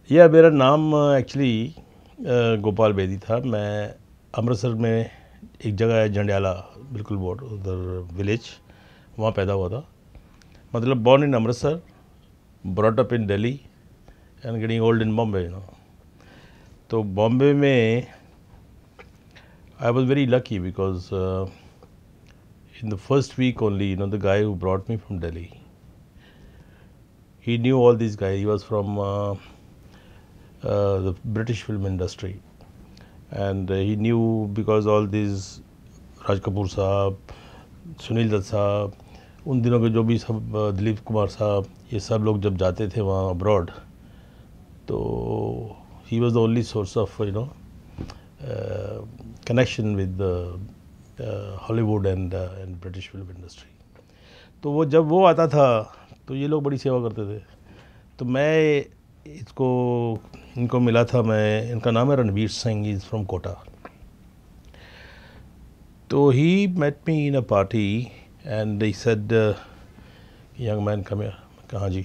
यह मेरा नाम एक्चुअली गोपाल बेदी था। मैं अमृतसर में एक जगह है जंडियाला, बिल्कुल बॉर्डर उधर विलेज, वहाँ पैदा हुआ था। मतलब born in Amritsar, brought up in Delhi and getting old in Bombay तो बॉम्बे में I was very lucky because in the first week only, the guy who brought me from Delhi, he knew all these guys. He was from the British film industry, and he knew because all these Raj Kapoor साहब, सुनील दत्त साहब, उन दिनों के जो भी सब दिलीप कुमार साहब, ये सब लोग जब जाते थे वहाँ अब्रॉड, तो he was the only source of connection with the Hollywood and British film industry. तो वो जब वो आता था तो ये लोग बड़ी सेवा करते थे। तो मैं इनको मिला था। मैं, इनका नाम है रणवीर सिंह, इज़ फ्रॉम कोटा। तो he met me in a party and he said, young man come here. कहाँ जी,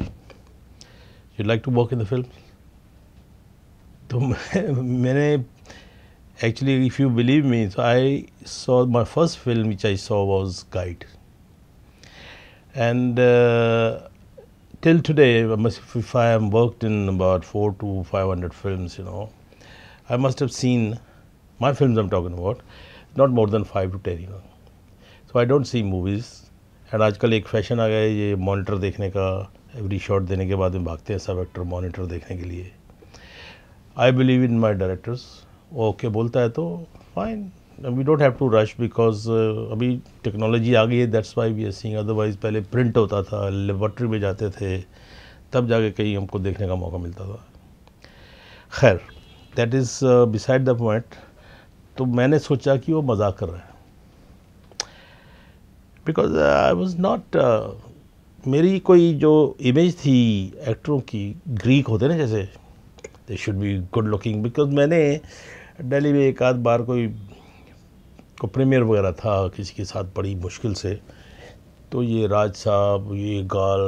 you like to work in the film? तो मैंने actually, if you believe me, so I saw my first film which I saw was Guide. And till today, if I am worked in about 400 to 500 films, I must have seen, my films I'm talking about, not more than 5 to 10. So I don't see movies. And आजकल एक fashion आ गया है ये monitor देखने का, every shot देने के बाद में भागते हैं सब एक्टर मॉनिटर देखने के लिए। I believe in my directors. Okay बोलता है तो fine, we don't have to rush because अभी टेक्नोलॉजी आ गई है, that's why we are seeing. Otherwise पहले प्रिंट होता था, लेबोरेटरी में जाते थे, तब जाके कहीं हमको देखने का मौका मिलता था। खैर, that is beside the point. तो मैंने सोचा कि वो मजाक कर रहा है, बिकॉज आई वॉज नॉट, मेरी कोई जो इमेज थी एक्टरों की, ग्रीक होते ना जैसे, they should be good looking. Because मैंने दिल्ली में एक आध बार कोई प्रीमियर वगैरह था किसी के साथ, बड़ी मुश्किल से, तो ये राज साहब, ये गाल,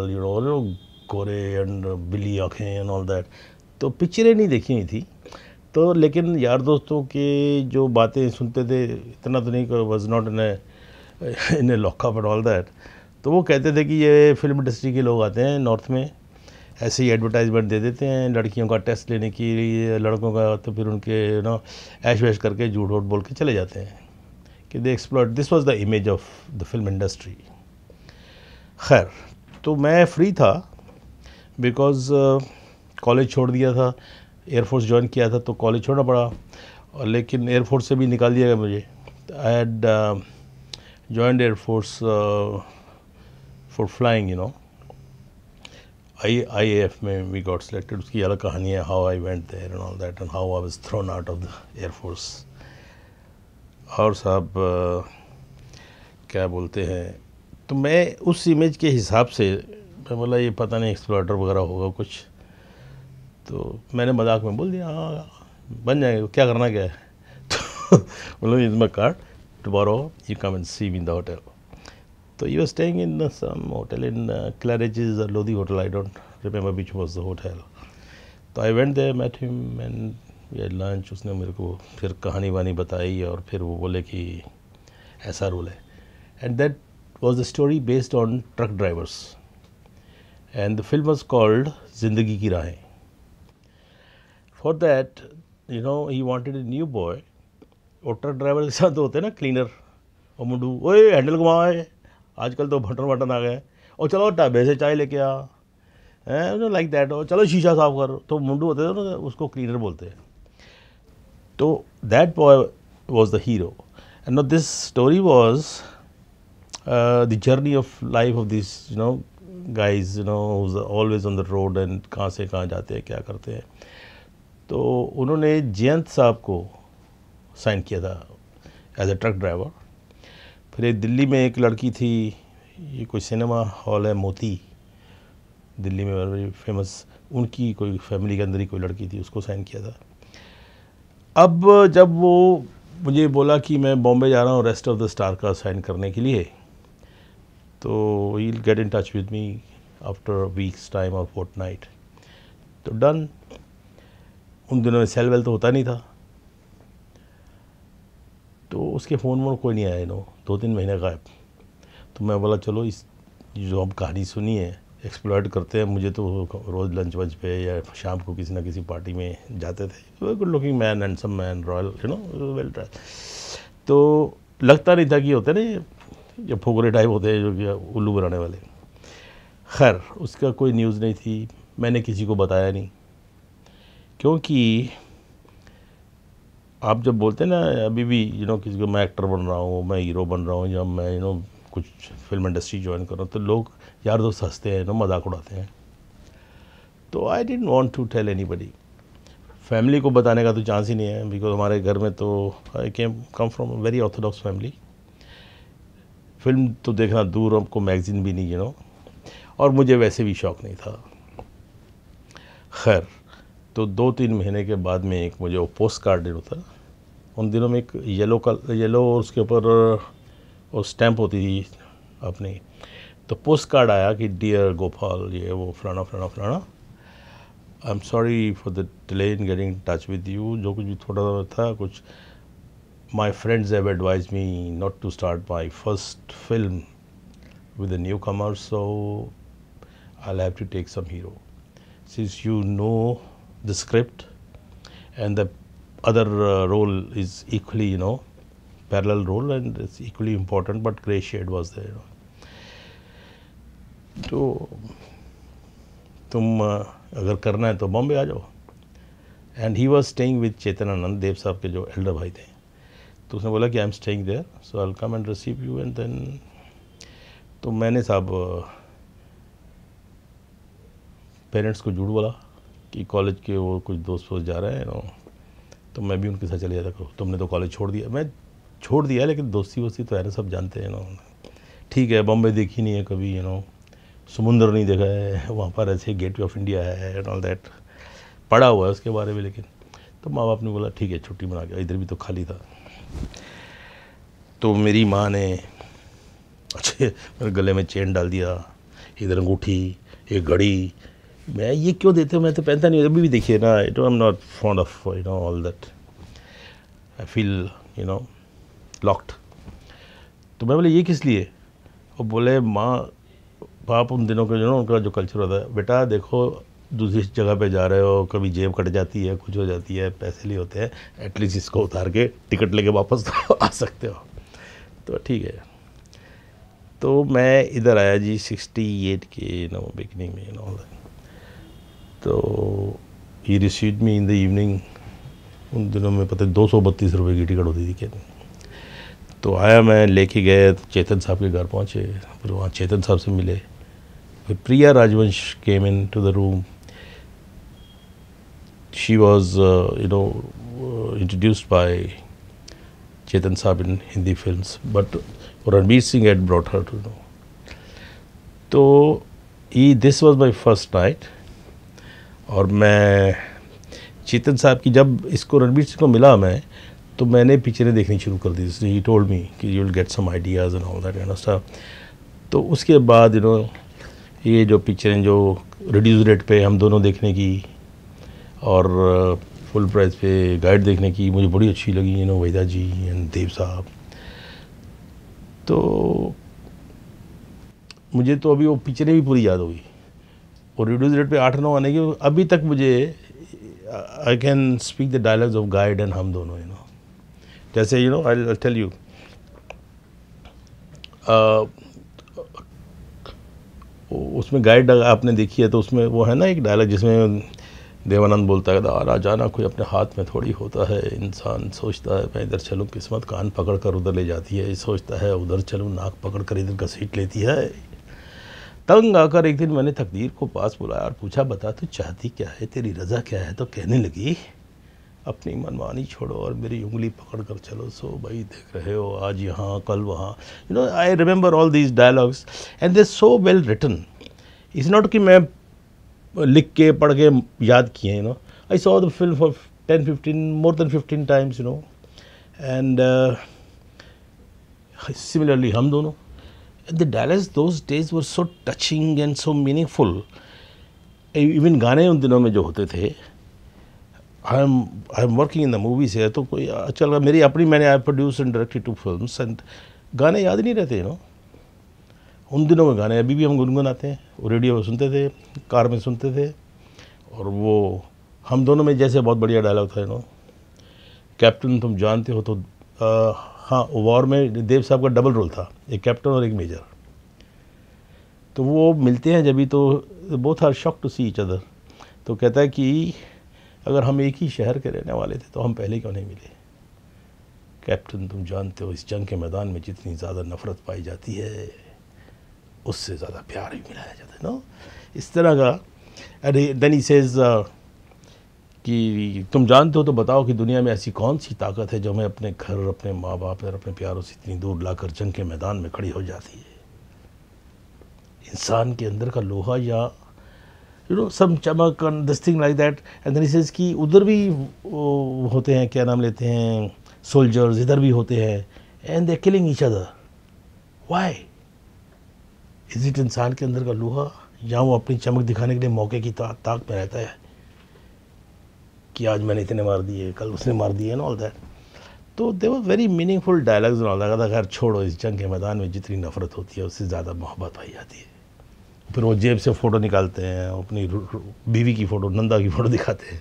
गोरे एंड बिली आँखें एंड ऑल दैट, तो पिक्चरें नहीं देखी हुई थी। तो लेकिन यार दोस्तों के जो बातें सुनते थे, इतना तो नहीं, was not in A lockup and all that. तो वो कहते थे कि ये फिल्म इंडस्ट्री के लोग आते हैं नॉर्थ में, ऐसे ही एडवर्टाइजमेंट दे देते हैं लड़कियों का टेस्ट लेने के लिए, लड़कों का, तो फिर उनके ऐश वैश करके झूठ वूठ बोल के चले जाते हैं कि दे exploit. This was the image of the film industry. खैर, तो मैं फ्री था बिकॉज कॉलेज छोड़ दिया था, एयरफोर्स ज्वाइन किया था, तो कॉलेज छोड़ना पड़ा, और लेकिन एयरफोर्स से भी निकाल दिया गया मुझे। I had joined Air Force for flying, IAF में वी गॉट सिलेक्टेड। उसकी अलग कहानी है, how I went there and all that and how I was thrown out of the Air Force. और साहब क्या बोलते हैं, तो मैं उस इमेज के हिसाब से, मैं बोला ये पता नहीं एक्सप्लोरेटर वगैरह होगा कुछ, तो मैंने मजाक में बोल दिया हाँ बन जाएंगे, क्या करना क्या है। तो बोलो is my card, tomorrow you come and see me in the hotel. So he was staying in some hotel in Claridge's or Lodi Hotel. I don't remember which was the hotel. तो I went there, met him and we had lunch. उसने मेरे को फिर कहानी वानी बताई, और फिर वो बोले कि ऐसा रूल है। And that was the story based on truck drivers. And the film was called जिंदगी की राहें. For that, he wanted a new boy. और ट्रक ड्राइवर के साथ होते हैं ना क्लीनर, और मुंडू, ओए हैंडल घुमाए, आजकल तो बटन बटन आ गए, और चलो ढाबे से चाय लेके आ, लाइक दैट, और चलो शीशा साफ कर। तो मुंडू होते थे ना, उसको क्लीनर बोलते हैं। तो that boy was the hero. And no this story was the journey of life of this guys always on the road, and कहाँ से कहाँ जाते हैं, क्या करते हैं। तो उन्होंने जयंत साहब को साइन किया था एज ए ट्रक ड्राइवर। फिर एक दिल्ली में एक लड़की थी, ये कोई सिनेमा हॉल है मोती दिल्ली में, वेरी फेमस, उनकी कोई फैमिली के अंदर ही कोई लड़की थी, उसको साइन किया था। अब जब वो मुझे बोला कि मैं बॉम्बे जा रहा हूँ रेस्ट ऑफ द स्टार का साइन करने के लिए, तो he will get in touch with me after weeks time और फोर्टनाइट। तो डन। उन दिनों में सेल वेल तो होता नहीं था, तो उसके फ़ोन वोन कोई नहीं आया, 2-3 महीने गायब। तो मैं बोला चलो इस जो हम कहानी सुनी है एक्सप्लॉइट करते हैं। मुझे तो रोज़ लंच वंच पे या शाम को किसी ना किसी पार्टी में जाते थे, good looking man, handsome man, royal, well dressed. तो लगता नहीं था कि होते ना ये फोगरे टाइप होते हैं जो कि उल्लू बनाने वाले। खैर उसका कोई न्यूज़ नहीं थी, मैंने किसी को बताया नहीं, क्योंकि आप जब बोलते हैं ना अभी भी किसी को मैं एक्टर बन रहा हूँ, मैं हीरो बन रहा हूँ, या मैं कुछ फिल्म इंडस्ट्री ज्वाइन कर रहा हूँ, तो लोग यार दोस्त हंसते हैं, मजाक उड़ाते हैं। तो I didn't want to tell anybody. Family को बताने का तो चांस ही नहीं है, बिकॉज हमारे घर में तो I come from a very orthodox family. Film तो देखना दूर, हमको मैगज़ीन भी नहीं और मुझे वैसे भी शौक़ नहीं था। खैर तो 2-3 महीने के बाद में एक मुझे वो पोस्ट कार्ड होता, उन दिनों में एक येलो उसके ऊपर वो स्टैम्प होती थी अपनी, तो पोस्ट कार्ड आया कि डियर गोपाल, ये वो फलाना फलाना फलाना, I am sorry for the delay in getting touch with you, जो कुछ भी थोड़ा था कुछ, my friends have advise me not to start my first film with a newcomer, so I'll have to take some hero. Since you know the script and the other role is equally, parallel role and it's equally important, but Grey Shade was there. तो तुम अगर करना है तो बॉम्बे आ जाओ। And he was staying with Chetan Anand, Dev Sahab के जो एल्डर भाई थे। तो उसने बोला कि I am staying there, so I will come and receive you and then. तो मैंने साहब पेरेंट्स को झूठ बोला कि कॉलेज के वो कुछ दोस्त जा रहे हैं तो मैं भी उनके साथ चले जाता। तुमने तो कॉलेज छोड़ दिया। मैं छोड़ दिया, लेकिन दोस्ती वोस्ती तो है ना, सब जानते हैं ठीक है, बॉम्बे देखी नहीं है कभी, समुंदर नहीं देखा है, वहाँ पर ऐसे गेटवे ऑफ इंडिया है एंड ऑल दैट, पढ़ा हुआ है उसके बारे में। लेकिन तो माँ बाप ने बोला ठीक है छुट्टी बना के, इधर भी तो खाली था। तो मेरी माँ ने अच्छे मेरे गले में चेन डाल दिया, इधर अंगूठी, एक घड़ी। मैं ये क्यों देते हो, मैं तो पहनता नहीं। अभी भी देखिए ना, I am not fond of all that, I feel locked. तो मैं बोले ये किस लिए? और बोले माँ बाप उन दिनों का उनका जो कल्चर होता है, बेटा देखो दूसरी जगह पे जा रहे हो, कभी जेब कट जाती है, कुछ हो जाती है, पैसे लिए होते हैं, एटलीस्ट इसको उतार के टिकट लेके वापस तो आ सकते हो। तो ठीक है। तो मैं इधर आया जी 68 के बिगनिंग में तो he received me in the evening. उन दिनों में पता 232 रुपये की टिकट होती थी क्या। तो आया, मैं लेके गए, चेतन साहब के घर पहुँचे, फिर वहाँ चेतन साहब से मिले। फिर Priya Rajvansh came into the room. She was introduced by Chetan Saab in Hindi films, but Ranveer Singh had brought her to know. तो this was my first night, और मैं चेतन साहब की जब इसको रणवीर सिंह को मिला मैं, तो मैंने पिक्चरें देखनी शुरू कर दी। ही टोल्ड मी कि you will get some ideas and all that kind of stuff. तो उसके बाद ये जो पिक्चरें जो रिड्यूस रेट पे हम दोनों देखने की और फुल प्राइस पे गाइड देखने की मुझे बड़ी अच्छी लगी, वहीदा जी एंड देव साहब। तो मुझे तो अभी वो पिक्चरें भी पूरी याद होगी, और रिड्यूस रेट पे 8-9 आने की अभी तक मुझे I can speak the dialogues of guide and हम दोनों। जैसे आई टेल यू, उसमें गाइड आपने देखी है तो उसमें वो है ना एक डायलॉग जिसमें देवानंद बोलता है, आ जाना कोई अपने हाथ में थोड़ी होता है, इंसान सोचता है मैं इधर चलूँ किस्मत कान पकड़ कर उधर ले जाती है, सोचता है उधर चलूँ नाक पकड़ कर इधर घसीट लेती है। तंग आकर एक दिन मैंने तकदीर को पास बुलाया और पूछा, बता तू चाहती क्या है, तेरी रज़ा क्या है? तो कहने लगी, अपनी मनमानी छोड़ो और मेरी उंगली पकड़ कर चलो। सो भाई देख रहे हो, आज यहाँ कल वहाँ। I remember all these dialogues and they so well written. It's not कि मैं लिख के पढ़ के याद किए। I saw the film for 10-15 more than 15 times, and similarly हम दोनों, the dialogues those days were so touching and so meaningful. Even गाने उन दिनों में जो होते थे, I am working in the movies है, तो कोई चल मेरी अपनी, मैंने I produce and directed 2 films and गाने याद नहीं रहते उन दिनों में गाने अभी भी हम गुनगुनाते हैं, वो रेडियो में सुनते थे, कार में सुनते थे। और वो हम दोनों में जैसे बहुत बढ़िया डायलॉग था कैप्टन तुम जानते हो तो हाँ, वॉर में देव साहब का डबल रोल था, एक कैप्टन और एक मेजर। तो वो मिलते हैं जब भी, तो both are shock to see each other. तो कहता है कि अगर हम एक ही शहर के रहने वाले थे तो हम पहले क्यों नहीं मिले। कैप्टन तुम जानते हो इस जंग के मैदान में जितनी ज़्यादा नफ़रत पाई जाती है उससे ज़्यादा प्यार भी मिलाया जाता है इस तरह का। अरे देन ही सेज कि तुम जानते हो तो बताओ कि दुनिया में ऐसी कौन सी ताकत है जो हमें अपने घर, अपने माँ बाप और अपने प्यारों से इतनी दूर लाकर जंग के मैदान में खड़ी हो जाती है। इंसान के अंदर का लोहा या सम चमक and this thing like that. And then he says कि उधर भी होते हैं, क्या नाम लेते हैं, सोल्जर्स, इधर भी होते हैं, and they killing each other. Why is it इंसान के अंदर का लोहा या वो अपनी चमक दिखाने के लिए मौके की ताक में रहता है कि आज मैंने इतने मार दिए, कल उसने मार दिए एंड ऑल दैट। तो they were very meaningful dialogues and all that. खैर छोड़ो, इस जंग के मैदान में जितनी नफरत होती है उससे ज़्यादा मोहब्बत पाई जाती है। फिर वो जेब से फ़ोटो निकालते हैं, अपनी बीवी की फ़ोटो, नंदा की फ़ोटो दिखाते हैं,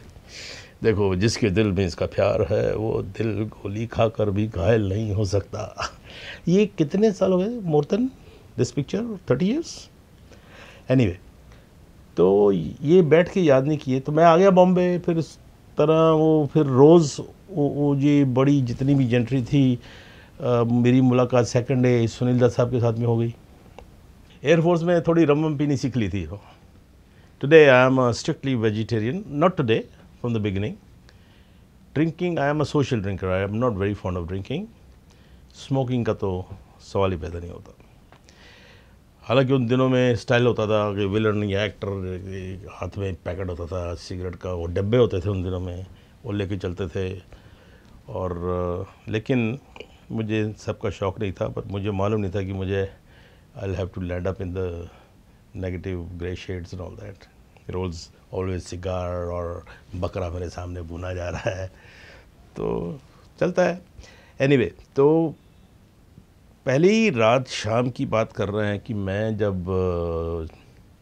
देखो जिसके दिल में इसका प्यार है वो दिल गोली खाकर भी घायल नहीं हो सकता। ये कितने साल हो गए, more than this picture 30 years anyway. तो ये बैठ के याद नहीं किए, तो मैं आ गया बॉम्बे। फिर इस तरह वो फिर रोज़ वो ये बड़ी जितनी भी जेंट्री थी, मेरी मुलाकात सेकंड डे सुनील दत्त साहब के साथ में हो गई। एयरफोर्स में थोड़ी रम पीनी सीख ली थी। Today I am strictly vegetarian, not today, from the beginning. Drinking, I am a social drinker, I am not very fond of drinking. Smoking का तो सवाल ही पैदा नहीं होता। हालांकि उन दिनों में स्टाइल होता था कि विलन या एक्टर हाथ में पैकेट होता था सिगरेट का, वो डब्बे होते थे उन दिनों में, वो लेके चलते थे। और लेकिन मुझे सबका शौक़ नहीं था, पर मुझे मालूम नहीं था कि मुझे I will have to land up in the negative grey shades and all that. रोज़ ऑलवेज सिगार और बकरा मेरे सामने भुना जा रहा है, तो चलता है। एनीवे, तो पहले ही रात शाम की बात कर रहे हैं कि मैं जब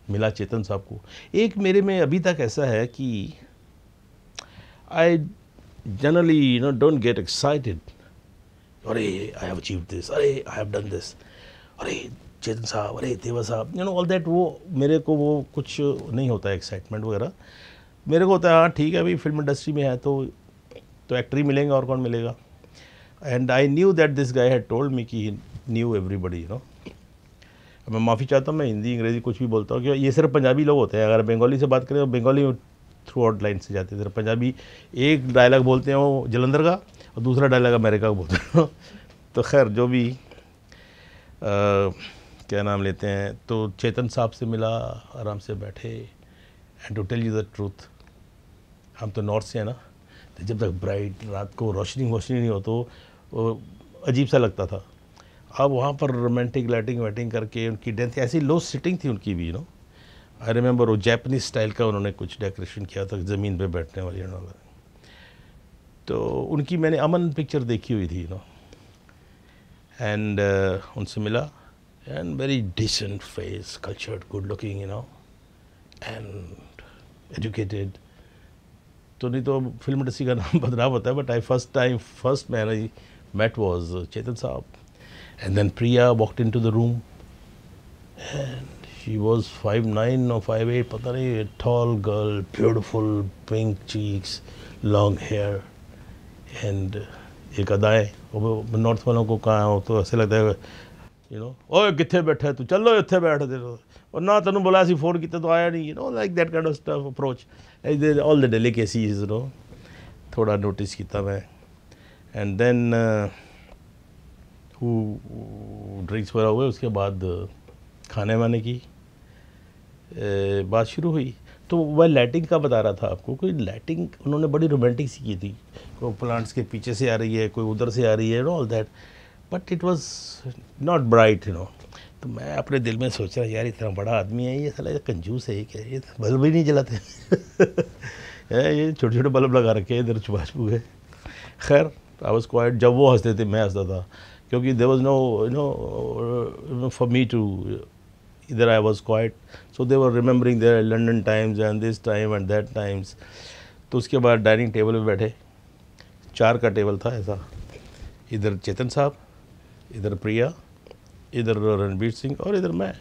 मिला चेतन साहब को, एक मेरे में अभी तक ऐसा है कि I generally don't get excited, अरे आई हैव अचीव्ड दिस, अरे आई हैव डन दिस, अरे चेतन साहब, अरे देवा साहब, ऑल दैट। वो मेरे को वो कुछ नहीं होता है एक्साइटमेंट वगैरह। मेरे को होता है हाँ ठीक है, अभी फिल्म इंडस्ट्री में है तो एक्टर ही मिलेंगे और कौन मिलेगा। And I knew that this guy had told me कि न्यू एवरीबडी मैं माफ़ी चाहता हूँ, मैं हिंदी अंग्रेज़ी कुछ भी बोलता हूँ, क्योंकि ये सिर्फ पंजाबी लोग होते हैं। अगर बंगाली से बात करें तो बंगाली थ्रू आउट लाइन से जाते हैं, पंजाबी एक डायलॉग बोलते हैं वो जलंधर का और दूसरा डायलॉग अमेरिका का बोलते हैं। तो खैर जो भी क्या नाम लेते हैं, तो चेतन साहब से मिला, आराम से बैठे। And to tell you the truth, हम तो नॉर्थ से हैं ना, तो जब तक ब्राइट रात को रोशनी नहीं हो तो अजीब सा लगता था। अब वहाँ पर रोमांटिक लाइटिंग वाइटिंग करके उनकी डेंथ ऐसी लो सिटिंग थी उनकी भी। आई रिमेंबर वो जैपनीज स्टाइल का उन्होंने कुछ डेकोरेशन किया था, ज़मीन पे बैठने वाली। तो उनकी मैंने अमन पिक्चर देखी हुई थी एंड उनसे मिला। And very decent face, cultured, good looking and educated. तो नहीं तो फिल्म इंडस्ट्री का नाम बदनाम होता है, but first man I met was Chetan Saab. And then Priya walked into the room and she was 5'9" or 5'8", पता नहीं, a tall girl, beautiful, pink cheeks, long hair and एक अदाएँ, वो नॉर्थ वालों को कहाँ हो तो ऐसे लगता है ओए कितने बैठा है तू, चलो इतने बैठ दे, और ना तेन बोला सी फोन किया तो आया नहीं, like that kind of stuff approach, all the delicacies थोड़ा नोटिस किया मैं। एंड देन ड्रिंक्स वगैरह हुए, उसके बाद खाने वाने की बात शुरू हुई। तो वह लाइटिंग का बता रहा था आपको, कोई लाइटिंग उन्होंने बड़ी रोमांटिक सी की थी, कोई प्लांट्स के पीछे से आ रही है, कोई उधर से आ रही है, all that, but it was not bright. तो मैं अपने दिल में सोच रहा यार इतना बड़ा आदमी है ये, साला कंजूस है, क्या ये बल्ब भी नहीं जलाते। ये छोटे छोटे बल्ब लगा रखे हैं इधर छुपा छुप गए। खैर आई वाज क्वाइट, जब वो हंसते थे मैं हंसता था, क्योंकि there was no you know for me to, इधर I was quiet, so they were remembering their London times and this time and that times. तो उसके बाद डाइनिंग टेबल पे बैठे, 4 का टेबल था ऐसा, इधर चेतन साहब, इधर प्रिया, इधर रणबीर सिंह और इधर मैं।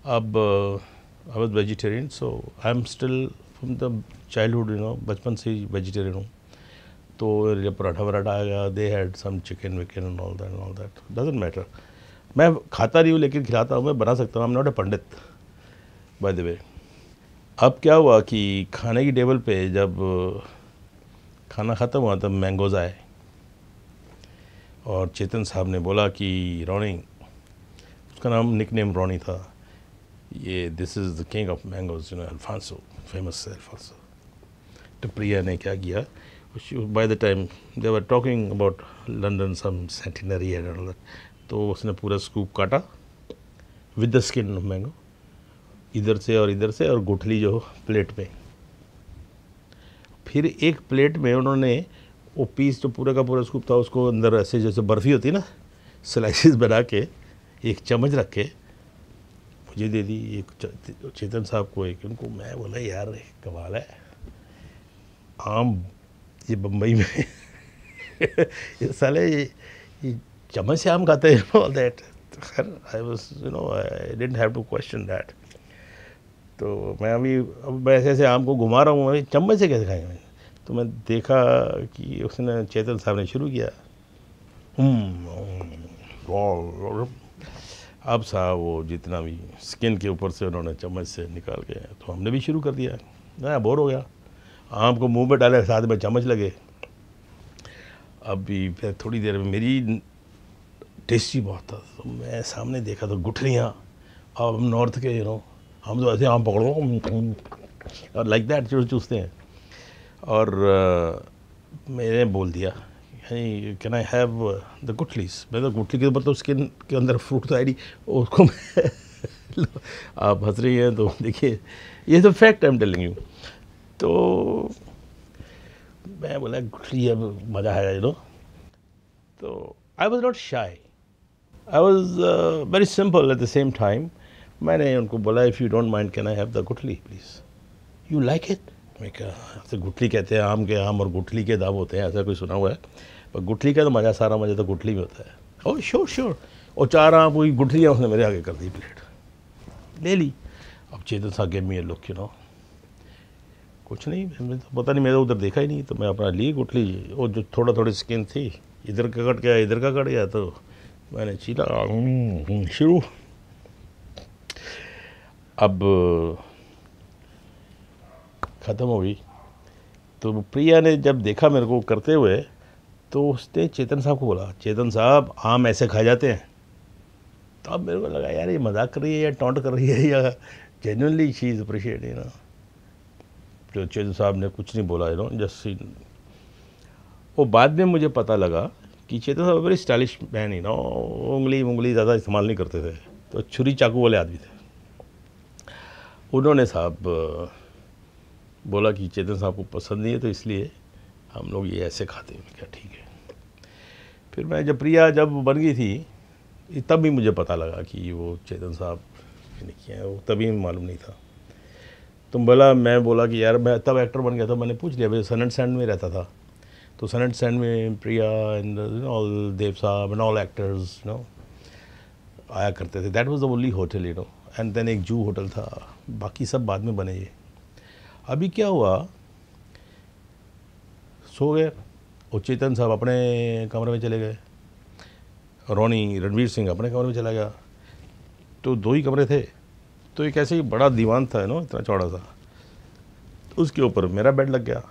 अब I was vegetarian, so I am still from the childhood, you know, बचपन से ही वेजिटेरियन हूँ। तो जब पराठा वराठा आएगा, दे हैड सम चिकन विकन and all that, doesn't matter. मैं खाता नहीं हूँ लेकिन खिलाता हूँ, मैं बना सकता हूँ, I am not a Pandit by the way. अब क्या हुआ कि खाने की टेबल पे जब खाना ख़त्म हुआ तब मैंगोज़ आए और चेतन साहब ने बोला कि रोनी, उसका नाम निकनेम रोनी था, ये this is the king of mangoes, you know, Alphonso, famous Alphonso. तो प्रिया ने क्या किया, by the time they were talking about London some centenary and all that, तो उसने पूरा स्कूप काटा with the skin of mango, इधर से और गुठली जो प्लेट में। फिर एक प्लेट में उन्होंने वो पीस जो पूरा का पूरा स्कूप था उसको अंदर ऐसे जैसे बर्फ़ी होती है ना, स्लाइसेस बना के एक चम्मच रख के मुझे दे दी, एक चेतन साहब को एक, उनको। मैं बोला यार कमाल है, आम ये बम्बई में ये साले ये चम्मच से आम खाते हैं, ऑल दैट। खैर I was, you know, I didn't have to question that. तो मैं अभी अब ऐसे ऐसे आम को घुमा रहा हूँ, चम्मच से कैसे खाएंगे। तो मैं देखा कि उसने, चेतन साहब ने शुरू किया, अब साहब वो जितना भी स्किन के ऊपर से उन्होंने चम्मच से निकाल के, तो हमने भी शुरू कर दिया। मैं बोर हो गया, आम को मुंह में डाले, साथ में चम्मच लगे। अभी फिर थोड़ी देर में मेरी टेस्टी बहुत था, तो मैं सामने देखा तो गुठलियाँ, अब हम नॉर्थ के, यू नो, हम तो ऐसे आम पकड़ो और लाइक दैट चूसते हैं। और मैंने बोल दिया, कैन आई हैव द गुठलीस। मैं तो गुठली के ऊपर तो स्किन के अंदर फ्रूट तो आई, उसको मैं आप हंस रही हैं तो देखिए, ये तो fact I am telling you. तो मैं बोला गुठली अब मज़ा है, यू नो। तो आई वॉज नॉट शाई, I was very simple at the same time. मैंने उनको बोला, if you don't mind can I have the गुठली प्लीज़, यू लाइक इट। मैं क्या, ऐसे गुठली कहते हैं, आम के आम और गुठली के दाम होते हैं, ऐसा कोई सुना हुआ है, पर गुठली का तो मज़ा, सारा मज़ा तो गुठली में होता है। Oh sure sure. और 4 आम हुई गुठलियाँ उसने मेरे आगे कर दी, प्लेट ले ली। अब चेतन साहब gave me A look, you know, कुछ नहीं, मैं तो पता नहीं, मैं तो उधर देखा ही नहीं, तो मैं अपना ली गुठली, और जो थोड़ा थोड़ी स्किन थी, इधर का कट गया, इधर का कट गया, तो मैंने चीला शुरू। अब ख़त्म हो गई। तो प्रिया ने जब देखा मेरे को करते हुए, तो उसने चेतन साहब को बोला, चेतन साहब आम ऐसे खाए जाते हैं। तो अब मेरे को लगा यार ये मजाक कर रही है या टॉन्ट कर रही है या genuinely she is appreciate, you know. जो चेतन साहब ने कुछ नहीं बोला, यू नो, जस्ट। वो बाद में मुझे पता लगा कि चेतन साहब very stylish man, you know, उंगली ज़्यादा इस्तेमाल नहीं करते थे, तो छुरी चाकू वाले आदमी थे। उन्होंने साहब बोला कि चेतन साहब को पसंद नहीं है, तो इसलिए हम लोग ये ऐसे खाते हैं। क्या ठीक है। फिर मैं जब प्रिया जब बन गई थी, तब भी मुझे पता लगा कि वो चेतन साहब ने किया है, वो तभी मालूम नहीं था। तुम बोला, मैं बोला कि यार मैं तब एक्टर बन गया था, मैंने पूछ लिया, भाई सन एंड सैंड में रहता था, तो सन एंड सैंड में प्रिया एंड ऑल देव साहब and all actors, you know, आया करते थे। That was the only hotel, you know. And then एक जू होटल था, बाकी सब बाद में बने। ये अभी क्या हुआ, सो गए, और चेतन साहब अपने कमरे में चले गए, रोनी रणवीर सिंह अपने कमरे में चला गया। तो 2 ही कमरे थे, तो एक ऐसे ही बड़ा दीवान था, नो, इतना चौड़ा सा, तो उसके ऊपर मेरा बेड लग गया।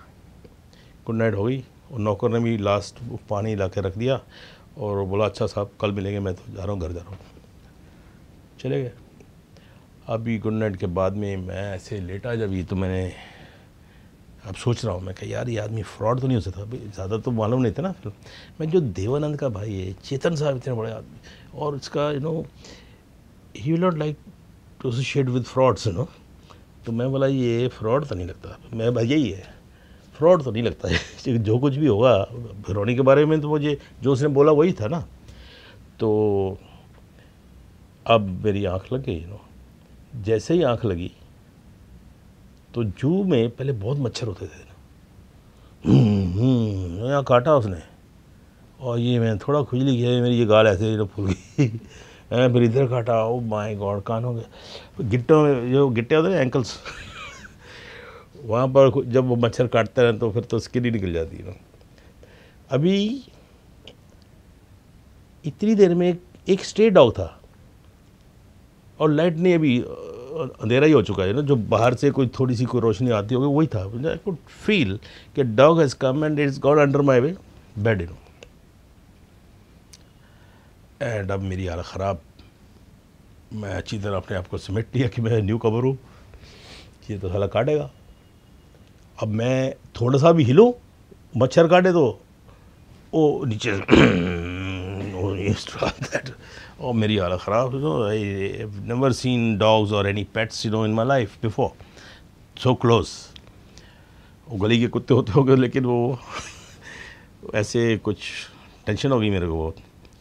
गुड नाइट हो गई, और नौकर ने भी लास्ट पानी ला के रख दिया, और बोला अच्छा साहब कल मिलेंगे, मैं तो जा रहा हूँ, घर जा रहा हूँ। चले गए। अभी गुड नाइट के बाद में मैं ऐसे लेटा जब, ये तो मैंने अब सोच रहा हूँ, मैं कहा यार ये आदमी फ्रॉड तो नहीं हो सकता, अभी ज़्यादा तो मालूम नहीं था ना। फिर मैं, जो देवानंद का भाई है, चेतन साहब इतने बड़े आदमी, और इसका, you know, he will not like to associate with frauds, you know. तो मैं बोला ये फ्रॉड तो नहीं लगता, मैं भाई यही है, फ्रॉड तो नहीं लगता है जो कुछ भी होगा रोनी के बारे में तो मुझे जो उसने बोला वही था ना। तो अब मेरी आँख लग गई जैसे ही आँख लगी तो जू में पहले बहुत मच्छर होते थे ना, यहाँ काटा उसने और ये मैं थोड़ा खुजली किया, मेरी ये गाल ऐसे फूल गई फिर इधर काटा, ओ माय गॉड कान हो गया, गिट्टों में जो गिट्टे होते हैं एंकल्स वहाँ पर जब वो मच्छर काटते हैं तो फिर तो स्किन ही निकल जाती है अभी इतनी देर में एक स्ट्रे डॉग था और लाइट नहीं, अभी अंधेरा ही हो चुका है जो बाहर से कोई थोड़ी सी कोई रोशनी आती होगी वही था। आई कुड फील कि dog has come and it's got under my way bed and अब मेरी हालत ख़राब। मैं अच्छी तरह अपने आप को समेट लिया कि मैं न्यू कवर हूँ, ये तो साला काटेगा। अब मैं थोड़ा सा भी हिलूँ मच्छर काटे तो वो नीचे और मेरी हालत ख़राब। I have never seen dogs और any pets in my life before so close. वो गली के कुत्ते होते हो गए लेकिन वो ऐसे कुछ टेंशन हो गई मेरे को बहुत,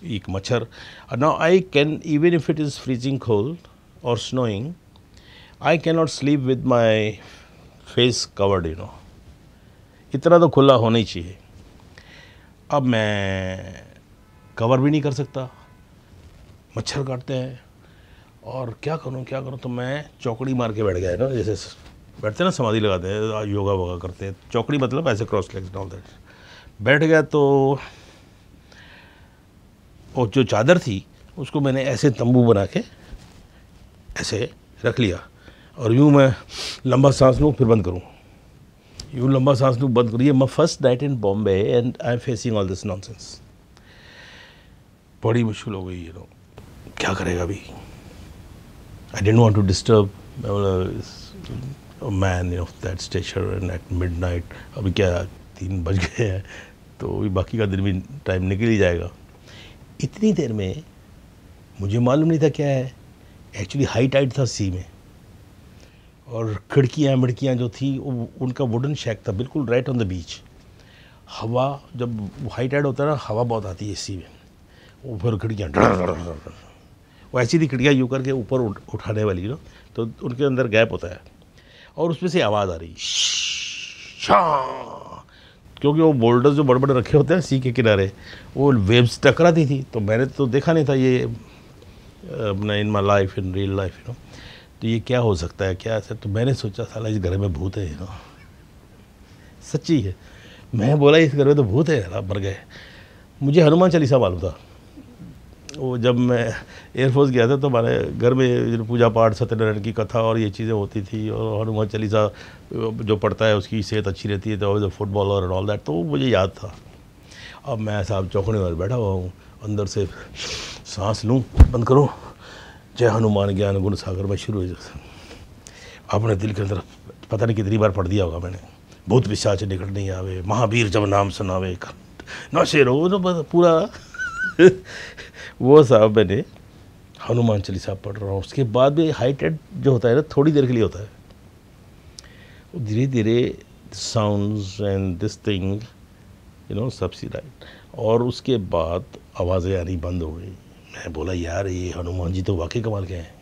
एक मच्छर। Now I can even if it is freezing cold और snowing I can not sleep with my face covered इतना तो खुला होना ही चाहिए। अब मैं कवर भी नहीं कर सकता, मच्छर काटते हैं और क्या करूं तो मैं चौकड़ी मार के बैठ गया जैसे बैठते ना समाधि लगाते हैं योगा वोगा करते हैं, चौकड़ी मतलब ऐसे क्रॉस लेग्स ऑल दैट, बैठ गया। तो वो जो चादर थी उसको मैंने ऐसे तंबू बना के ऐसे रख लिया और यूँ मैं लंबा सांस लूँ फिर बंद करूँ, यूँ लंबा सांस लूँ बंद करूँ। ये my first night in Bombay and I am facing all this nonsense. बड़ी मुश्किल हो गई क्या करेगा अभी। I didn't want to disturb man of that stature and at midnight. अभी क्या 3 बज गए हैं तो अभी बाकी का दिन भी टाइम निकल ही जाएगा। इतनी देर में मुझे मालूम नहीं था क्या है, एक्चुअली हाई टाइड था सी में और खिड़कियाँ जो थी उनका वुडन शेक था बिल्कुल राइट ऑन द बीच। हवा जब हाई टाइड होता है ना हवा बहुत आती है सी में, वो फिर खिड़कियाँ वो ऐसी थी खिड़कियाँ यूँ करके ऊपर उठाने वाली तो उनके अंदर गैप होता है और उसमें से आवाज़ आ रही क्योंकि वो बोल्डर्स जो बड़े बड़े रखे होते हैं सी के किनारे वो वेव्स टकराती थी। तो मैंने तो देखा नहीं था ये अपना in my life in real life तो ये क्या हो सकता है क्या ऐसा। तो मैंने सोचा साला इस घर में भूत है सच्ची है। मैं बोला इस घर में तो भूत है मर गए। मुझे हनुमान चालीसा मालूम था, वो जब मैं एयरफोर्स गया था तो हमारे घर में पूजा पाठ सत्यनारायण की कथा और ये चीज़ें होती थी और हनुमान चालीसा जो पढ़ता है उसकी सेहत अच्छी रहती है तो फुटबॉलर एंड ऑल दैट, तो मुझे याद था। अब मैं साहब चौकड़े में बैठा हुआ हूँ, अंदर से सांस लूँ बंद करूँ, जय हनुमान ज्ञान गुण सागर में शुरू हो अपने दिल के अंदर पता नहीं कितनी बार पढ़ दिया होगा मैंने, भूत पिशाच निकट नहीं आवे, महावीर जब नाम सुनावे न शेरो तो पूरा वो साहब मैंने हनुमान चालीसा पढ़ रहा हूँ। उसके बाद भी हाई टाइड जो होता है ना थोड़ी देर के लिए होता है, वो धीरे धीरे साउंड्स एंड दिस थिंग सब्सिडाइड और उसके बाद आवाज़ें आनी बंद हो गई। मैं बोला यार ये हनुमान जी तो वाकई कमाल के हैं,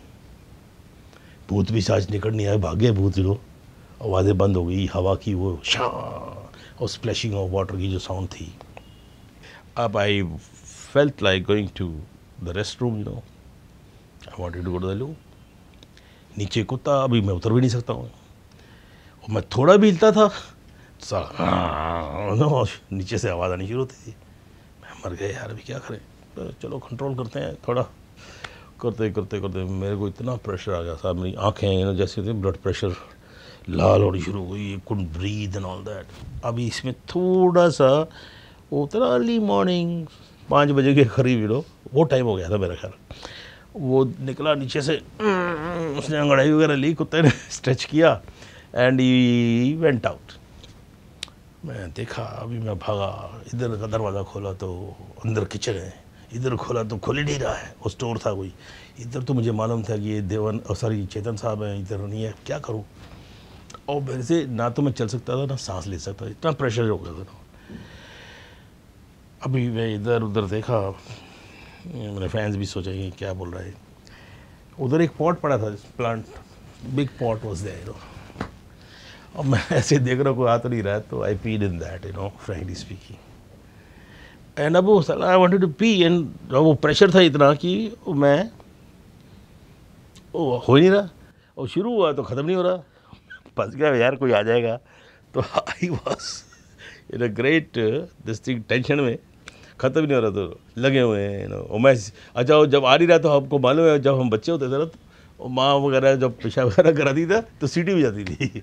भूत भी साज निकट नहीं आए, भागे भूत आवाज़ें बंद हो गई, हवा की वो शां और स्प्लैशिंग ऑफ वाटर की जो साउंड थी। अब आई felt like going to the restroom, I wanted to go to the loo. नीचे कुत्ता, अभी मैं उतर भी नहीं सकता हूँ और मैं थोड़ा भी हिलता था नीचे से आवाज़ आनी शुरू होती थी। मैं मर गया यार, अभी क्या करें, तो चलो कंट्रोल करते हैं। थोड़ा करते करते करते मेरे को इतना प्रेशर आ गया साहब, मेरी आँखें जैसे होती ब्लड प्रेशर लाल होनी शुरू हो गई, couldn't breathe and all that। अभी इसमें थोड़ा सा वो उतना अर्ली मॉर्निंग 5 बजे के करीब वो टाइम हो गया था मेरा ख्याल। वो निकला नीचे से, उसने अंगड़ाई वगैरह ली, कुत्ते ने स्ट्रेच किया एंड ही वेंट आउट। मैं देखा, अभी मैं भागा, इधर का दरवाज़ा खोला तो अंदर किचन है, इधर खोला तो खुल ही नहीं रहा है, वो स्टोर था कोई। इधर तो मुझे मालूम था कि ये देवन सॉरी चेतन साहब हैं, इधर नहीं है, क्या करूँ। और मेरे से ना तो मैं चल सकता था ना सांस ले सकता था, इतना प्रेशर हो गया था ना। अभी मैं इधर उधर देखा, मेरे फैंस भी सोचेंगे क्या बोल रहा है। उधर एक पॉट पड़ा था, plant, big pot was there, और मैं ऐसे देख रहा हूँ कोई आ तो नहीं रहा है, तो I peed in that, frankly speaking. And अब वो साला I wanted to pee, and वो प्रेशर था इतना कि मैं वो हो ही नहीं रहा, और शुरू हुआ तो ख़त्म नहीं हो रहा। फंस गया यार, कोई आ जाएगा। तो I was in a great this thing, tension में, ख़त्म ही नहीं हो रहा, तो लगे हुए हैं और मैं अच्छा जब आ नहीं रहा तो हमको मालूम है, जब हम बच्चे होते थे ना तो माँ वगैरह जब पेशाब वगैरह कराती था तो सीटी भी जाती थी।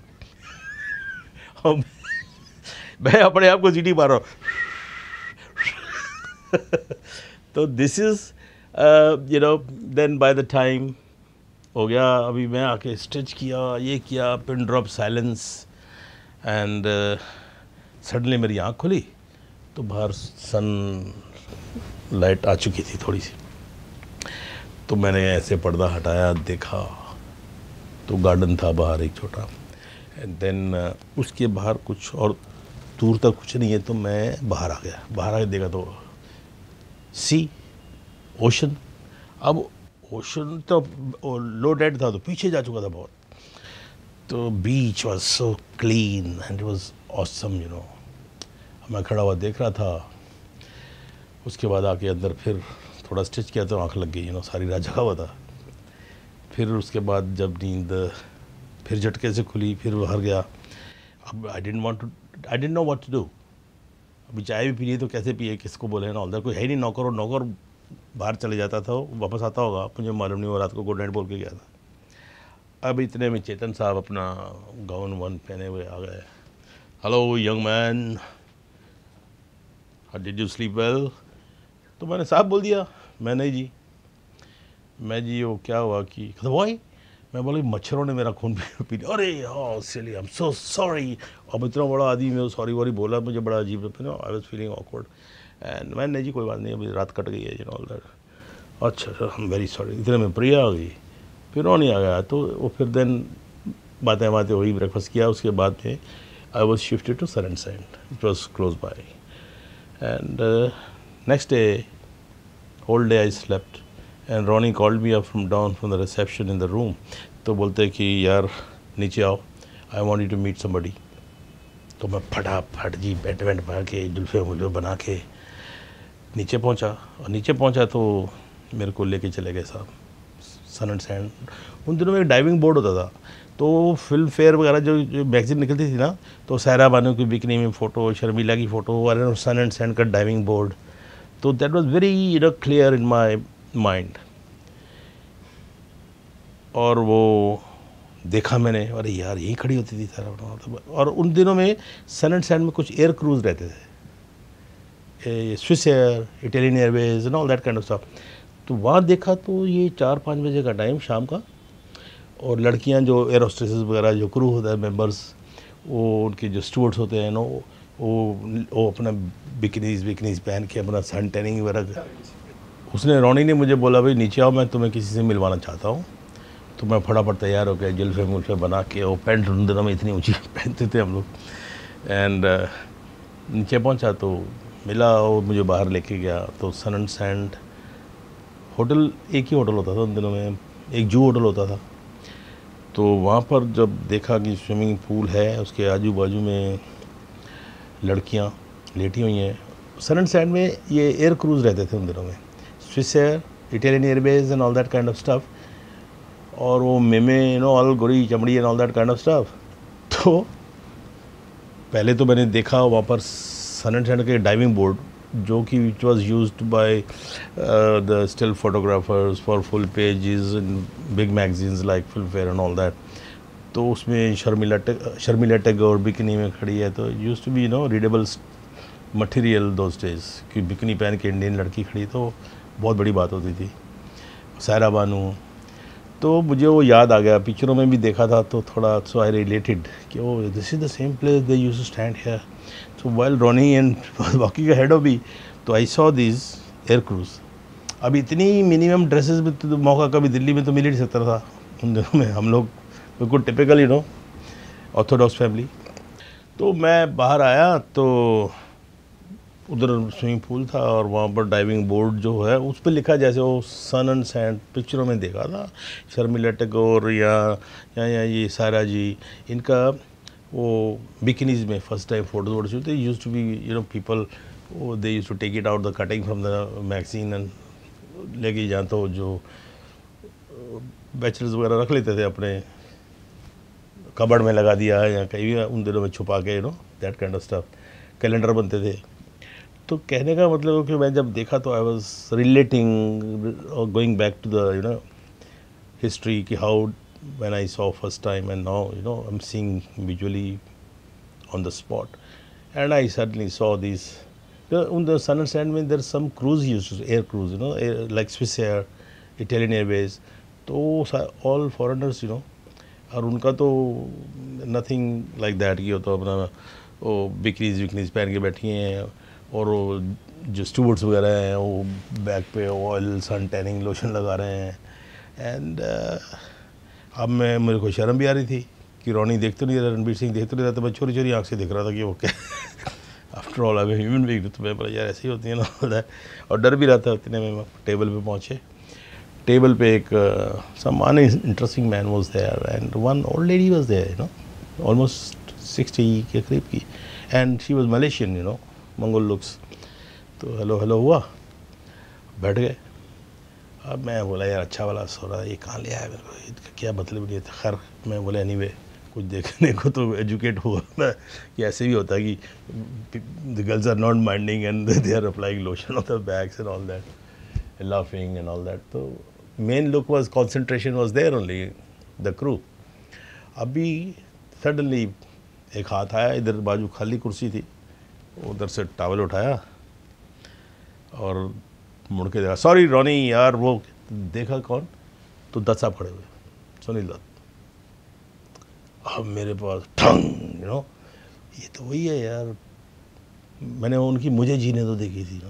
मैं अपने आप को सीटी मार रहा हूँ। तो this is then by the time हो गया। अभी मैं आके स्टिच किया, ये किया, pin drop silence, and suddenly मेरी आँख खुली तो बाहर सन लाइट आ चुकी थी थोड़ी सी। तो मैंने ऐसे पर्दा हटाया, देखा तो गार्डन था बाहर एक छोटा, एंड देन उसके बाहर कुछ और दूर तक कुछ नहीं है। तो मैं बाहर आ गया, बाहर आके देखा तो सी, ओशन। अब ओशन तो लो डेड था तो पीछे जा चुका था बहुत। तो beach was so clean and it was awesome, मैं खड़ा हुआ देख रहा था। उसके बाद आके अंदर फिर थोड़ा स्टिच किया तो आँख लग गई, सारी रात जगा हुआ था। फिर उसके बाद जब नींद फिर झटके से खुली, फिर बाहर गया। अब I didn't know what to do. अभी चाय भी पी ली तो कैसे पिए, किसको बोले ना, उधर कोई है नहीं, नौकर बाहर चले जाता था, वापस आता होगा, मुझे मालूम नहीं, वो रात को गुड नाइट बोल के गया था। अब इतने में चेतन साहब अपना गाउन वन पहने हुए आ गए। Hello young man, did you sleep well? तो मैंने साहब बोल दिया, मैं नहीं जी, मैं जी वो क्या हुआ कि भाई, मैं बोला मच्छरों ने मेरा खून पी लिया। अरे हाँ सिली, आई एम सो सॉरी। अब इतना बड़ा आदमी में सॉरी वॉरी बोला, मुझे बड़ा अजीब, I was feeling awkward, and मैं नहीं जी कोई बात नहीं, अभी रात कट गई है, ऑल दैट। अच्छा आई एम वेरी सॉरी। इतने में प्रिया आ गई, फिर वो नहीं आ गया, तो वो फिर देन बातें हुई, ब्रेकफास्ट किया। उसके बाद में I was shifted to Sun and Sand, it was close by, and next day whole day I slept, and Ronnie called me up from down from the reception in the room. तो बोलते कि यार नीचे आओ, I want you to meet somebody. तो मैं फटाफट जी bed पा के जुल्फ़े बना के नीचे पहुंचा, और नीचे पहुंचा तो मेरे को लेके चले गए साहब सन एंड सैंड। उन दिनों में एक डाइविंग बोर्ड होता था, तो फिल्म फेयर वगैरह जो मैगजीन निकलती थी ना, तो सायरा बानो की बिकनी में फ़ोटो, शर्मिला की फ़ोटो, और सन एंड सैंड का डाइविंग बोर्ड। तो that was very clear in my mind. और वो देखा मैंने, अरे यार यहीं खड़ी होती थी सारा। और उन दिनों में सन एंड सैंड में कुछ एयर क्रूज रहते थे, Swiss air, Italian Airways and all that kind of stuff. तो वहाँ देखा तो ये 4-5 बजे का टाइम शाम का, और लड़कियाँ जो एयर होस्टेसेस वगैरह जो क्रू होता है मेंबर्स, वो उनके जो स्टूवर्ड्स होते हैं वो अपना बिकनीज पहन के अपना सन टैनिंग वगैरह। उसने, रोनी ने मुझे बोला भाई नीचे आओ, मैं तुम्हें किसी से मिलवाना चाहता हूँ। तो मैं फटाफट तैयार हो गया, जुल्फ़े बना के, वो पैंट उन दिनों में इतनी ऊंची पहनते थे हम लोग, एंड नीचे पहुंचा तो मिला, वो मुझे बाहर लेके गया। तो सन एंड सैंड होटल, एक ही होटल होता था उन दिनों में, एक जू होटल होता था। तो वहाँ पर जब देखा कि स्विमिंग पूल है, उसके आजू बाजू में लड़कियाँ लेटी हुई हैं। सन एंड सैंड में ये एयर क्रूज़ रहते थे उन दिनों में, Swiss air, Italian Airways and all that kind of stuff, और वो मेमे ऑल गोरी चमड़ी and all that kind of stuff. तो पहले तो मैंने देखा वहाँ पर सन एंड सैंड के डाइविंग बोर्ड, जो कि which was used by the still photographers for full pages in big magazines like film fair and all that. तो उसमें शर्मिला टैगोर बिकनी में खड़ी है, तो used to be readable material those days, कि बिकनी पहन के इंडियन लड़की खड़ी तो बहुत बड़ी बात होती थी। सायरा बानू, तो मुझे वो याद आ गया, पिक्चरों में भी देखा था, तो थोड़ा सो आई रिलेटेड कि oh this is the same place they used to stand here. So while Ronnie and walking ahead of me, तो I saw this air cruise, अब इतनी मिनिमम ड्रेसेस में तो मौका कभी दिल्ली में तो मिल ही नहीं सकता था उन दिनों में। हम लोग बिल्कुल टिपिकल ऑर्थोडॉक्स फैमिली। तो मैं बाहर आया तो उधर स्विमिंग पूल था और वहाँ पर डाइविंग बोर्ड जो है उस पर लिखा, जैसे वो सन एंड सैंड पिक्चरों में देखा था, शर्मिला टैगोर या ये सारा जी, इनका वो बिकिनीज में फर्स्ट टाइम फोटो वोटो shoot. Use to be people they use to take it out the cutting from the magazine and लेके जाए, तो जो बैचलर्स वगैरह रख लेते थे अपने कबर्ड में लगा दिया या कहीं भी उन दिनों में छुपा के that kind of stuff. Calendar बनते थे। तो कहने का मतलब है कि मैं जब देखा तो आई वाज रिलेटिंग और going back to the history कि how when I saw first time and now I am seeing visually on the spot, and I suddenly saw these on the Sun and Sand when there's some cruise used to air cruise, like Swiss Air, Italian Airways, तो all foreigners, और उनका तो nothing like that की हो, तो अपना वो bikinis विकनीज पहन के बैठी हैं और वो जो स्टूवर्ड्स वगैरह हैं वो बैक पे ऑयल सन टैनिंग लोशन लगा रहे हैं। एंड अब मेरे को शर्म भी आ रही थी कि रोनी देख तो नहीं रहा, रणबीर सिंह देख तो नहीं रहा, तो मैं छोटी छोटी आँख से देख रहा था कि वो क्या after all I human being, तो मैं बोला यार ऐसे ही होती है ना। और डर भी रहा था। इतने में टेबल पे पहुँचे। टेबल पे एक some interesting man was there and one old lady was there, almost 60 के करीब की, and she was Malaysian, Mongol looks. तो हेलो हुआ, बैठ गए। अब मैं बोला यार अच्छा वाला सो रहा है, ये कहाँ ले आया, मेरे को इसका क्या मतलब नहीं था। खैर मैं बोला एनीवे कुछ देखने को तो एजुकेट हुआ मैं कि ऐसे भी होता है कि the girls are not minding and they are applying lotion on the backs and all that, laughing and all that. तो main look was concentration was there only, the crew. अभी सडनली एक हाथ आया, इधर बाजू खाली कुर्सी थी, उधर से टावल उठाया और मुड़ के देखा, सॉरी रोनी यार, वो देखा कौन, तो दत्त साहब खड़े हुए, सुनील दत्त। अब मेरे पास ठंग, ये तो वही है यार, मैंने उनकी मुझे जीने तो देखी थी,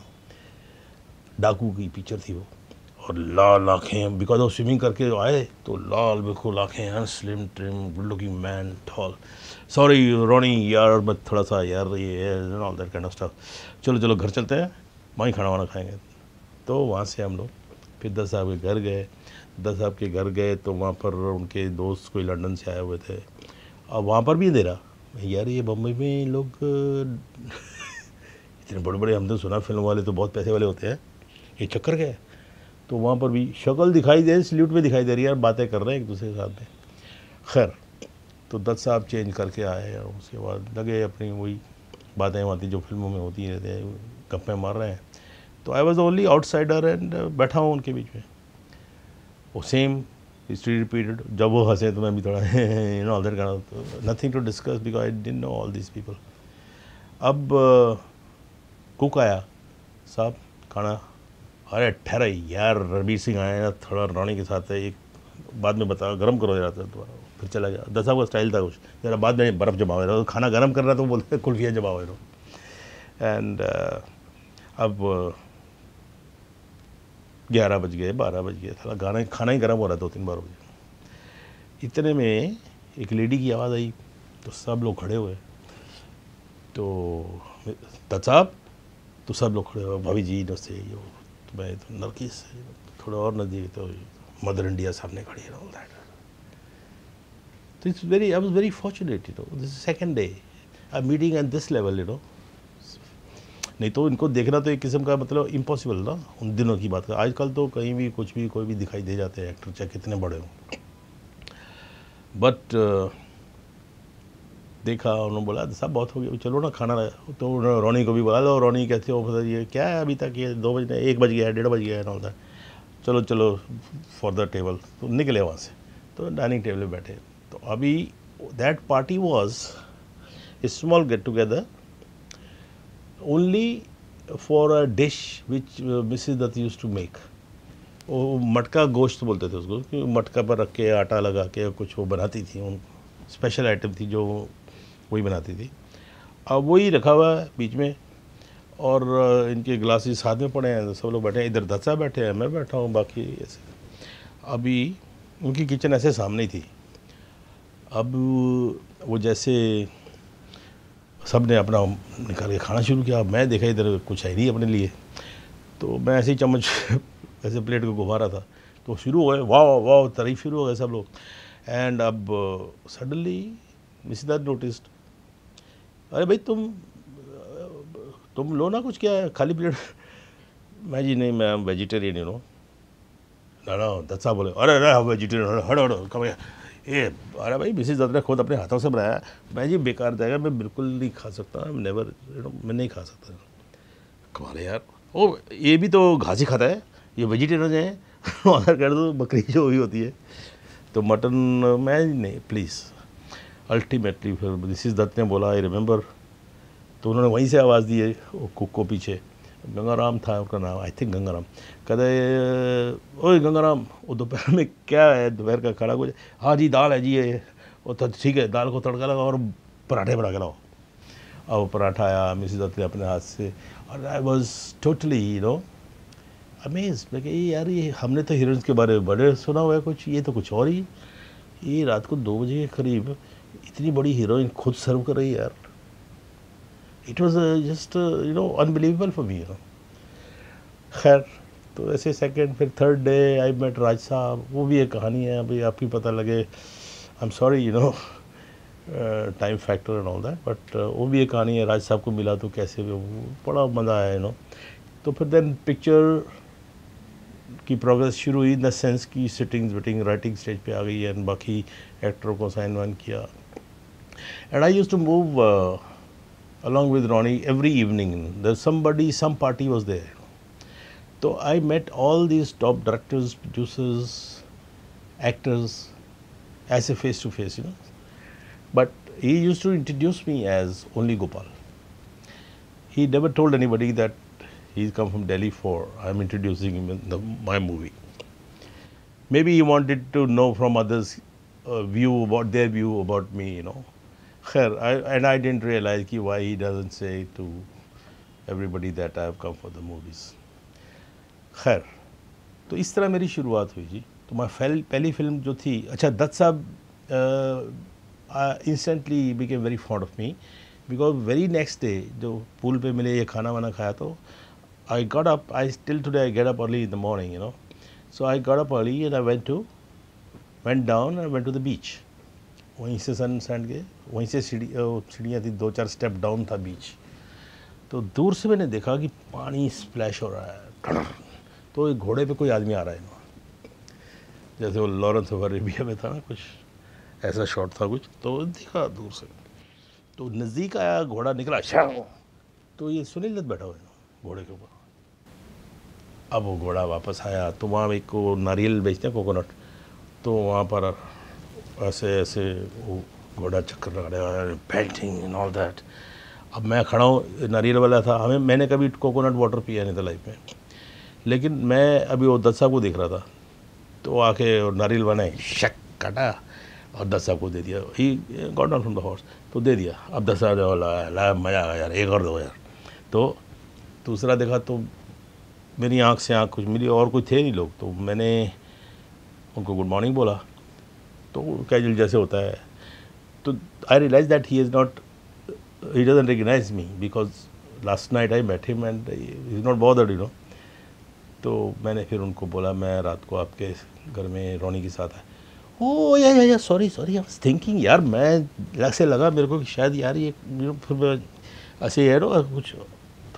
डाकू की पिक्चर थी वो, और लाल आँखें, बिकॉज ऑफ स्विमिंग करके आए तो लाल बिल्कुल आँखें हैं, slim trim good looking man tall. Sorry Ronnie यार, मैं थोड़ा सा यार ये all that kind of stuff, चलो घर चलते हैं, वहीं खाना वाना खाएंगे। तो वहाँ से हम लोग फिर दत्त साहब के घर गए। दत्त साहब के घर गए तो वहाँ पर उनके दोस्त कोई लंदन से आए हुए थे, और वहाँ पर भी अंधेरा। यार ये बम्बई में लोग इतने बड़े बड़े, हम तो सुना फिल्म वाले तो बहुत पैसे वाले होते हैं, ये चक्कर गए। तो वहाँ पर भी शक्ल दिखाई दे, सल्यूट में दिखाई दे रही है यार, बातें कर रहे हैं एक दूसरे के साथ में। खैर तो दत्त साहब चेंज करके आए और उसके बाद लगे अपनी वही बातें बातें जो फिल्मों में होती रहते हैं, गप्पे मार रहे हैं। तो I was only outsider and बैठा हूँ उनके बीच में। वो सेम हिस्ट्री रिपीटेड, जब वो हंसे तो मैं भी थोड़ा all that kind of, nothing to discuss because I didn't know all this people. अब कुक आया, साहब खाना, अरे ठहरा यार, रणबीर सिंह आए ना, थोड़ा रोनी के साथ है, एक बाद में बता, गर्म करो जरा दोबारा। फिर चला गया। दत्त साहब का स्टाइल था कुछ, जरा बाद में बर्फ़ जमाओ, तो खाना गर्म कर रहा तो बोलते कुल्फियाँ जमाओ। एंड अब 11 बज गए, 12 बज गए, थोड़ा खाना ही गर्म हो रहा था 2-3 बार बजे। इतने में एक लेडी की आवाज़ आई, तो सब लोग खड़े हुए। तो दत्त साहब, तो सब लोग खड़े हुए, भाभी जी नमस्ते, तो मैं तो नरकिस थोड़ा और नज़दीक, तो मदर इंडिया सामने खड़ी है, ऑल दैट। तो it's very, I was very fortunate, this is second day I meeting at this level, नहीं तो इनको देखना तो एक किस्म का मतलब इम्पॉसिबल ना उन दिनों की बात का। आजकल तो कहीं भी कुछ भी कोई भी दिखाई दे जाते हैं एक्टर, चाहे कितने बड़े हों। बट देखा, उन्होंने बोला साहब बहुत हो गया, चलो ना खाना। तो रोनी को भी बोला, लो रोनी कहते हो ये क्या है अभी तक, ये 2 बजे 1 बज गया है, 1:30 बज गया है, ना होता है, चलो फॉर द टेबल। तो निकले वहाँ से, तो डाइनिंग टेबल पे बैठे। तो अभी that party was a small get together only for a dish which Mrs Dutt used to make. वो मटका गोश्त बोलते थे उसको, कि मटका पर रख के आटा लगा के कुछ वो बनाती थी, उन स्पेशल आइटम थी जो वही बनाती थी। अब वही रखा हुआ है बीच में, और इनके ग्लासेस साथ में पड़े हैं, सब लोग बैठे हैं, इधर दत्सा बैठे हैं, मैं बैठा हूँ, बाकी ऐसे। अभी उनकी किचन ऐसे सामने ही थी। अब वो जैसे सब ने अपना निकाल के खाना शुरू किया, मैं देखा इधर कुछ है नहीं अपने लिए, तो मैं ऐसे ही चम्मच ऐसे प्लेट को घुमा रहा था, तो शुरू हो गए वाह वाह तारीफ शुरू हो गए सब लोग। एंड अब सडनली मिसेस दैट नोटिस्ड, अरे भाई तुम लो ना, कुछ क्या है खाली प्लेट। मैं जी नहीं, मैं वेजिटेरियन यू नो। ना ना दत्सा बोले, अरे अरे वेजिटेरियन, हटो हटो कम ये। अरे भाई मिसेस दत्त ने खुद अपने हाथों से बनाया। मैं जी बेकार जाएगा, मैं बिल्कुल नहीं खा सकता, नेवर यू नो, मैं नहीं खा सकता। कमाल है यार, ओ ये भी तो घास ही खाता है, ये वेजिटेरियन है। ऑर्डर कर दो बकरी जो हुई होती है, तो मटन मैं नहीं प्लीज़। अल्टीमेटली फिर मिसेस दत्त ने बोला आई रिमेंबर, तो उन्होंने वहीं से आवाज़ दी है वो कुक को पीछे, गंगाराम था उसका नाम, आई थिंक गंगाराम। कहते ओए गंगाराम, वो दोपहर में क्या है, दोपहर का खाना कुछ, हाँ जी दाल है जी ये, वो तो ठीक है, दाल को तड़का लगा और पराठे बना के लाओ। अब वो पराठा आया मिसेस दत्त ने अपने हाथ से, और I was totally you know amaze. मैं कही यार ये हमने तो हीरोइंस के बारे में बड़े सुना हुआ है कुछ, ये तो कुछ और ही। ये रात को 2 बजे के करीब इतनी बड़ी हीरोइन खुद सर्व कर रही है यार। It was just you know unbelievable for me you know. खैर, तो ऐसे सेकंड फिर थर्ड डे आई मेट राज साहब, वो भी एक कहानी है, अभी आपकी पता लगे, आई am sorry you know time factor and all that, but वो भी एक कहानी है। राज साहब को मिला तो कैसे वो बड़ा मज़ा आया यू नो। तो फिर देन पिक्चर की प्रोग्रेस शुरू हुई इन द सेंस की सिटिंग विटिंग राइटिंग स्टेज पे आ गई है, एंड बाकी एक्टरों को साइन वाइन किया। And I used to move along with Ronnie every evening. There's somebody, some party was there. So I met all these top directors, producers, actors as a face to face, you know. But he used to introduce me as only Gopal. He never told anybody that he's come from Delhi for I'm introducing him in my movie. Maybe he wanted to know from others' view about their view about me, you know. Khair, I didn't realize ki why he doesn't say to everybody that I have come for the movies. खैर, तो इस तरह मेरी शुरुआत हुई जी। तो मैं पहली फिल्म जो थी, अच्छा दत्त साहब instantly became very fond of me, because very next day जो पूल पे मिले, ये खाना वाना खाया, तो I got up, I still today I get up early in the morning you know. So I got up early and I went down and went to the beach. वहीं से सन सैंड गए, वहीं से सीढ़ियाँ थी, 2-4 स्टेप डाउन था बीच। तो दूर से मैंने देखा कि पानी स्प्लैश हो रहा है, तो एक घोड़े पे कोई आदमी आ रहा है, जैसे वो लॉरेंस ऑफ अरेबिया में था ना, कुछ ऐसा शॉट था कुछ। तो देखा दूर से, तो नज़दीक आया, घोड़ा निकला, तो ये सुनील दत्त बैठा हुआ है घोड़े के ऊपर। अब वो घोड़ा वापस आया, तो वहाँ एक को नारियल बेचते हैं, कोकोनट, तो वहाँ पर ऐसे ऐसे वो घोड़ा चक्कर लगा रहा है, पेंटिंग एंड ऑल दैट। अब मैं खड़ा हूँ, नारियल वाला था, मैंने कभी कोकोनट वाटर पिया नहीं था लाइफ में, लेकिन मैं अभी वो दत्त साहब को देख रहा था, तो आके और नारियल बनाए शक काटा और दत्त साहब को दे दिया। He got down from the horse, तो दे दिया। अब दत्त साहब ला मज़ा आ गया यार, एक और दो यार। तो दूसरा देखा तो मेरी आँख से आँख कुछ मिली, और कोई थे नहीं लोग, तो मैंने उनको गुड मॉर्निंग बोला, तो कैजुअल जैसे होता है। तो I realise that he doesn't recognise me, because last night I met him and he is not bothered you know. तो मैंने फिर उनको बोला मैं रात को आपके घर में रोनी के साथ आया। ओ या सॉरी आई वाज थिंकिंग यार, मैं से लगा मेरे को कि शायद यार ये फिर ऐसे है ना कुछ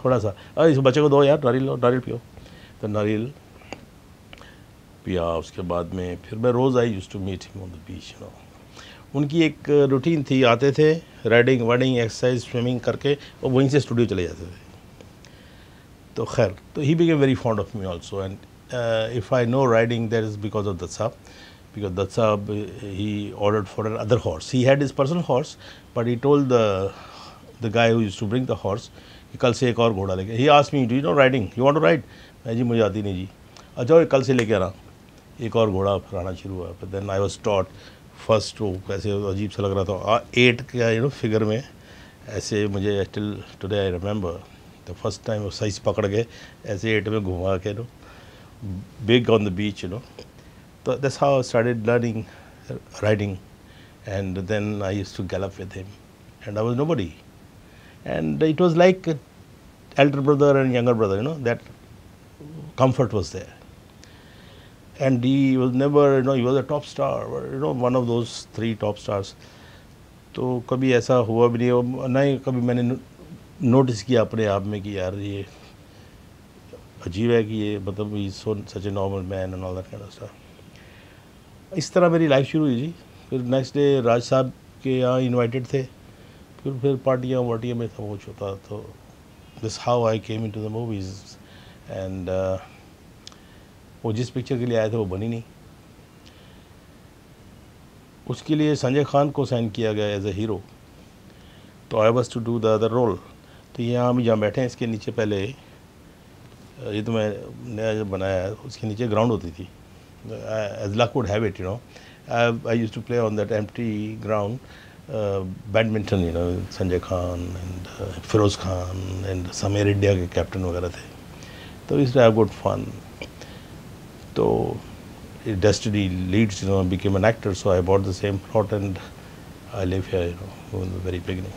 थोड़ा सा, अरे इस बच्चे को दो यार नारियल पियो। तो नारियल पिया। उसके बाद में फिर मैं रोज़ I use to meet him on the beach you know. उनकी एक रूटीन थी, आते थे राइडिंग वाइडिंग एक्सरसाइज स्विमिंग करके और वहीं से स्टूडियो चले जाते थे। तो खैर, तो he became very fond of me also, and if I know riding that is because of Dutt साहब, because Dutt Sahab, he ordered for another horse. He had his personal horse, but he told the guy who used to bring the horse कि कल से एक और घोड़ा लेके। He asked me, do you know riding? You want to ride? मैं जी मुझे आती नहीं जी। अच्छा कल से लेके आना। एक और घोड़ा फिर आना शुरू हुआ। But then I was taught first, वो कैसे अजीब सा लग रहा था, 8 का यू नो फिगर में ऐसे। मुझे स्टिल टुडे आई रिमेंबर तो फर्स्ट टाइम वो साइज पकड़ के ऐसे 8 में घुमा के big on the beach, So that's how I started learning riding, and then I used to gallop with him, and I was nobody, and it was like a elder brother and younger brother, that comfort was there. And he was never, he was a top star, one of those 3 top stars. तो कभी ऐसा हुआ भी नहीं, और ना ही कभी मैंने नोटिस किया अपने आप में कि यार ये अजीब है कि ये मतलब he such a normal man and all that kind of stuff. इस तरह मेरी लाइफ शुरू हुई जी। फिर नेक्स्ट डे राज साहब के यहाँ इनवाइटेड थे, फिर पार्टियाँ वार्टियाँ में सब कुछ होता। तो this how I came into the movies. And वो जिस पिक्चर के लिए आए थे वो बनी नहीं, उसके लिए संजय खान को साइन किया गया एज ए हीरो, तो I was to do the other role. तो यहाँ हम जहाँ बैठे हैं इसके नीचे पहले, ये तो मैं नया जब बनाया है, उसके नीचे ग्राउंड होती थी। As luck would have it, I used to play on that empty ground badminton, Sanjay Khan and Firoz Khan and some Air India के कैप्टन वगैरह थे। तो इस हैव गुड फन। तो destiny leads, I became an actor, so I bought the same plot and I live here, from the very beginning.